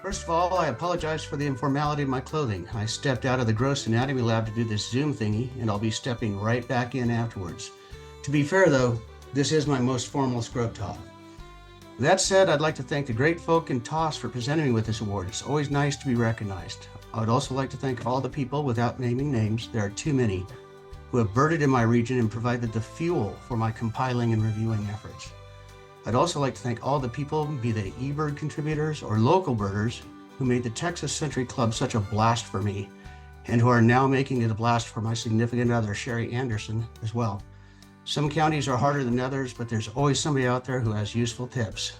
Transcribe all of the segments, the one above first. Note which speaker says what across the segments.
Speaker 1: First of all, I apologize for the informality of my clothing. I stepped out of the gross anatomy lab to do this Zoom thingy, and I'll be stepping right back in afterwards. To be fair though, this is my most formal scrub top. That said, I'd like to thank the great folk in TOS for presenting me with this award. It's always nice to be recognized. I would also like to thank all the people, without naming names, there are too many, who have birded in my region and provided the fuel for my compiling and reviewing efforts. I'd also like to thank all the people, be they eBird contributors or local birders, who made the Texas Century Club such a blast for me, and who are now making it a blast for my significant other, Sherry Anderson, as well. Some counties are harder than others, but there's always somebody out there who has useful tips.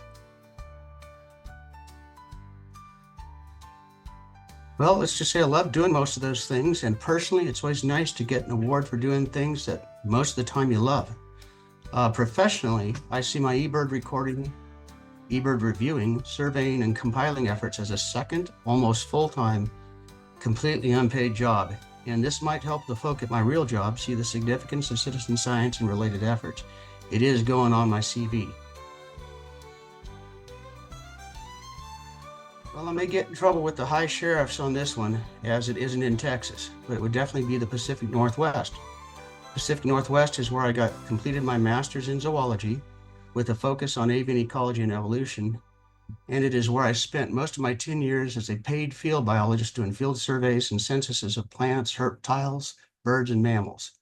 Speaker 1: Well, let's just say I love doing most of those things, and personally, it's always nice to get an award for doing things that most of the time you love. Professionally, I see my eBird recording, eBird reviewing, surveying, and compiling efforts as a second, almost full-time, completely unpaid job. And this might help the folk at my real job see the significance of citizen science and related efforts. It is going on my CV. Well, I may get in trouble with the high sheriffs on this one, as it isn't in Texas, but it would definitely be the Pacific Northwest. Pacific Northwest is where I completed my master's in zoology with a focus on avian ecology and evolution, and it is where I spent most of my 10 years as a paid field biologist doing field surveys and censuses of plants, reptiles, birds, and mammals.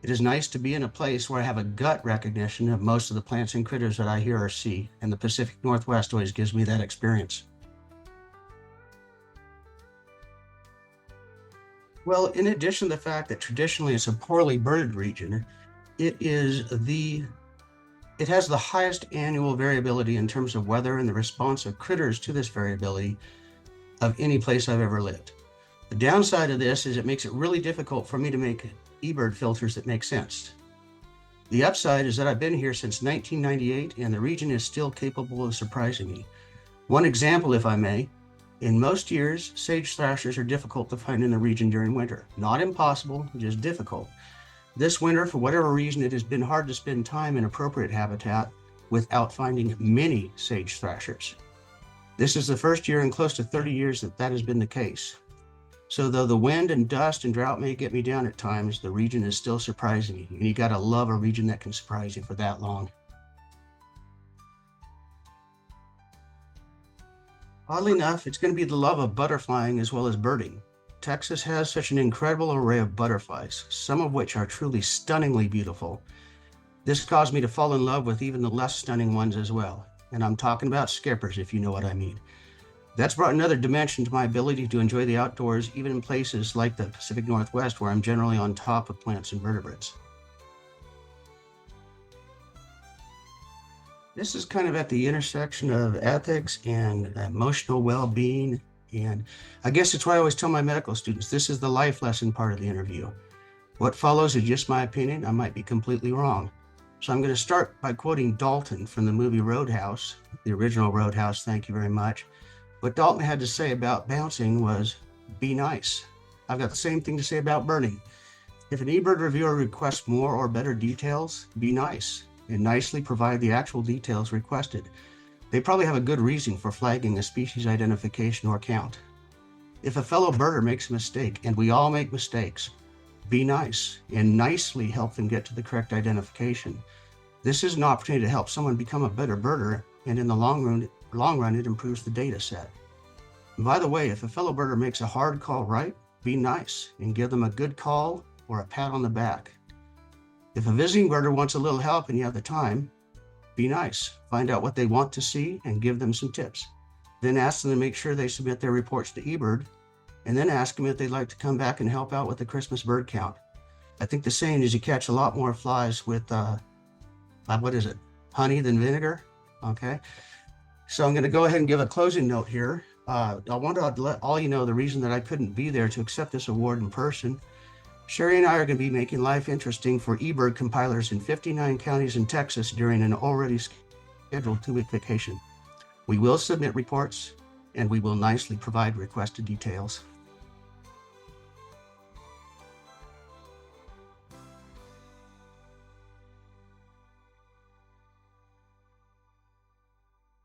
Speaker 1: It is nice to be in a place where I have a gut recognition of most of the plants and critters that I hear or see, and the Pacific Northwest always gives me that experience. Well, in addition to the fact that traditionally it's a poorly birded region, it has the highest annual variability in terms of weather and the response of critters to this variability of any place I've ever lived. The downside of this is it makes it really difficult for me to make eBird filters that make sense. The upside is that I've been here since 1998 and the region is still capable of surprising me. One example, if I may, in most years, sage thrashers are difficult to find in the region during winter. Not impossible, just difficult. This winter, for whatever reason, it has been hard to spend time in appropriate habitat without finding many sage thrashers. This is the first year in close to 30 years that has been the case. So though the wind and dust and drought may get me down at times, the region is still surprising me. And you gotta love a region that can surprise you for that long. Oddly enough, it's going to be the love of butterflying as well as birding. Texas has such an incredible array of butterflies, some of which are truly stunningly beautiful. This caused me to fall in love with even the less stunning ones as well. And I'm talking about skippers, if you know what I mean. That's brought another dimension to my ability to enjoy the outdoors, even in places like the Pacific Northwest, where I'm generally on top of plants and vertebrates. This is kind of at the intersection of ethics and emotional well-being. And I guess it's why I always tell my medical students, this is the life lesson part of the interview. What follows is just my opinion. I might be completely wrong. So I'm going to start by quoting Dalton from the movie Roadhouse, the original Roadhouse, thank you very much. What Dalton had to say about bouncing was, be nice. I've got the same thing to say about birding. If an eBird reviewer requests more or better details, be nice and nicely provide the actual details requested. They probably have a good reason for flagging a species identification or count. If a fellow birder makes a mistake, and we all make mistakes, be nice and nicely help them get to the correct identification. This is an opportunity to help someone become a better birder, and in the long run, it improves the data set. And by the way, if a fellow birder makes a hard call right, be nice and give them a good call or a pat on the back. If a visiting birder wants a little help and you have the time, be nice. Find out what they want to see and give them some tips. Then ask them to make sure they submit their reports to eBird, and then ask them if they'd like to come back and help out with the Christmas bird count. I think the saying is you catch a lot more flies with, honey than vinegar, okay? So I'm gonna go ahead and give a closing note here. I want to let all you know the reason that I couldn't be there to accept this award in person. Sherry and I are going to be making life interesting for eBird compilers in 59 counties in Texas during an already scheduled 2-week vacation. We will submit reports and we will nicely provide requested details.